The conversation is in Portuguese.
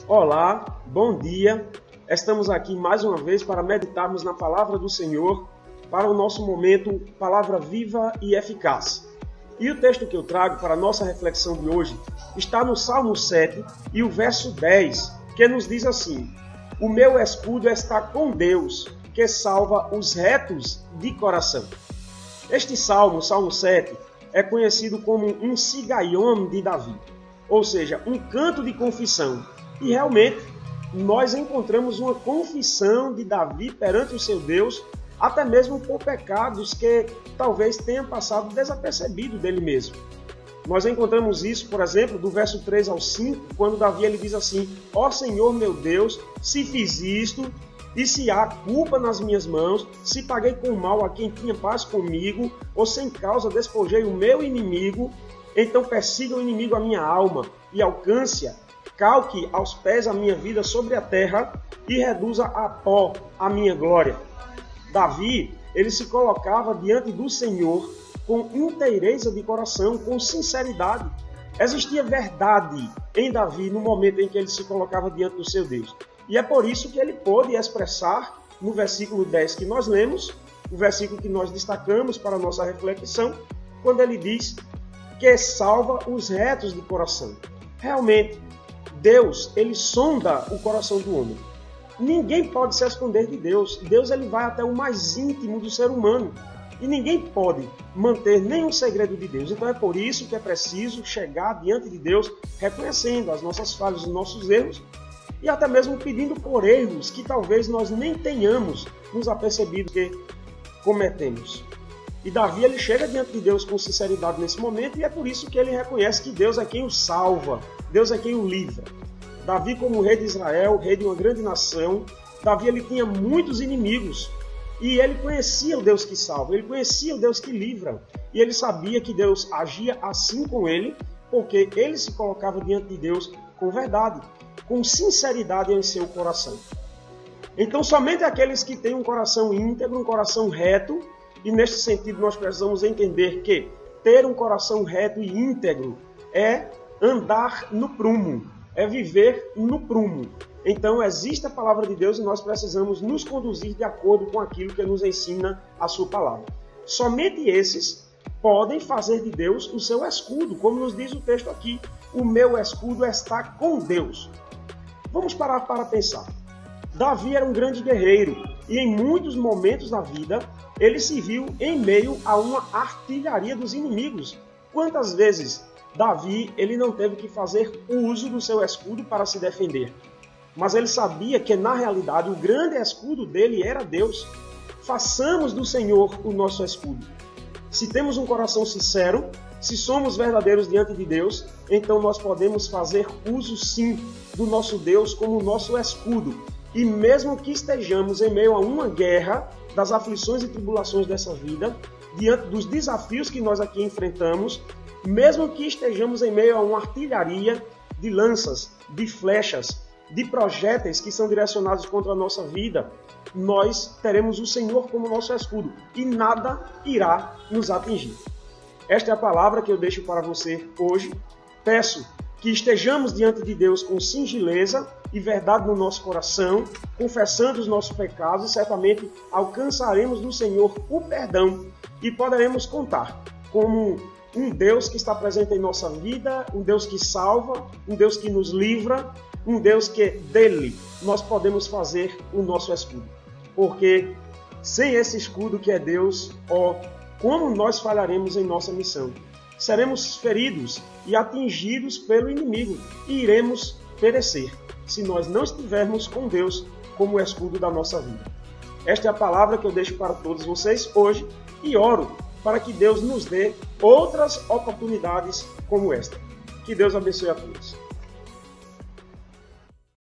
Olá, bom dia. Estamos aqui mais uma vez para meditarmos na palavra do Senhor para o nosso momento Palavra Viva e Eficaz. E o texto que eu trago para a nossa reflexão de hoje está no Salmo 7 e o verso 10, que nos diz assim: O meu escudo está com Deus, que salva os retos de coração. Este salmo, Salmo 7, é conhecido como um sigaion de Davi, ou seja, um canto de confissão. E realmente, nós encontramos uma confissão de Davi perante o seu Deus, até mesmo por pecados que talvez tenha passado desapercebido dele mesmo. Nós encontramos isso, por exemplo, do verso 3 ao 5, quando Davi ele diz assim: Ó Senhor meu Deus, se fiz isto, e se há culpa nas minhas mãos, se paguei com mal a quem tinha paz comigo, ou sem causa despojei o meu inimigo, então persiga o inimigo a minha alma e alcance-a, calque aos pés a minha vida sobre a terra e reduza a pó a minha glória. Davi, ele se colocava diante do Senhor com inteireza de coração, com sinceridade. Existia verdade em Davi no momento em que ele se colocava diante do seu Deus. E é por isso que ele pôde expressar no versículo 10 que nós lemos, o versículo que nós destacamos para a nossa reflexão, quando ele diz que salva os retos de coração. Realmente, Deus, ele sonda o coração do homem. Ninguém pode se esconder de Deus. Deus ele vai até o mais íntimo do ser humano. E ninguém pode manter nenhum segredo de Deus. Então é por isso que é preciso chegar diante de Deus reconhecendo as nossas falhas, os nossos erros, e até mesmo pedindo por erros que talvez nós nem tenhamos nos apercebido que cometemos. E Davi ele chega diante de Deus com sinceridade nesse momento, e é por isso que ele reconhece que Deus é quem o salva, Deus é quem o livra. Davi, como rei de Israel, rei de uma grande nação, Davi ele tinha muitos inimigos, e ele conhecia o Deus que salva, ele conhecia o Deus que livra, e ele sabia que Deus agia assim com ele, porque ele se colocava diante de Deus com verdade, com sinceridade em seu coração. Então, somente aqueles que têm um coração íntegro, um coração reto, e neste sentido nós precisamos entender que ter um coração reto e íntegro é andar no prumo, é viver no prumo. Então existe a palavra de Deus e nós precisamos nos conduzir de acordo com aquilo que nos ensina a sua palavra. Somente esses podem fazer de Deus o seu escudo, como nos diz o texto aqui: o meu escudo está com Deus. Vamos parar para pensar. Davi era um grande guerreiro e em muitos momentos da vida ele se viu em meio a uma artilharia dos inimigos. Quantas vezes Davi ele não teve que fazer uso do seu escudo para se defender? Mas ele sabia que na realidade o grande escudo dele era Deus. Façamos do Senhor o nosso escudo. Se temos um coração sincero, se somos verdadeiros diante de Deus, então nós podemos fazer uso sim do nosso Deus como nosso escudo. E mesmo que estejamos em meio a uma guerra, das aflições e tribulações dessa vida, diante dos desafios que nós aqui enfrentamos, mesmo que estejamos em meio a uma artilharia de lanças, de flechas, de projéteis que são direcionados contra a nossa vida, nós teremos o Senhor como nosso escudo e nada irá nos atingir. Esta é a palavra que eu deixo para você hoje. Peço que estejamos diante de Deus com singeleza e verdade no nosso coração, confessando os nossos pecados, e certamente alcançaremos do Senhor o perdão e poderemos contar como um Deus que está presente em nossa vida, um Deus que salva, um Deus que nos livra, um Deus que dele nós podemos fazer o nosso escudo. Porque sem esse escudo que é Deus, como nós falharemos em nossa missão? Seremos feridos e atingidos pelo inimigo e iremos perecer se nós não estivermos com Deus como escudo da nossa vida. Esta é a palavra que eu deixo para todos vocês hoje e oro para que Deus nos dê outras oportunidades como esta. Que Deus abençoe a todos.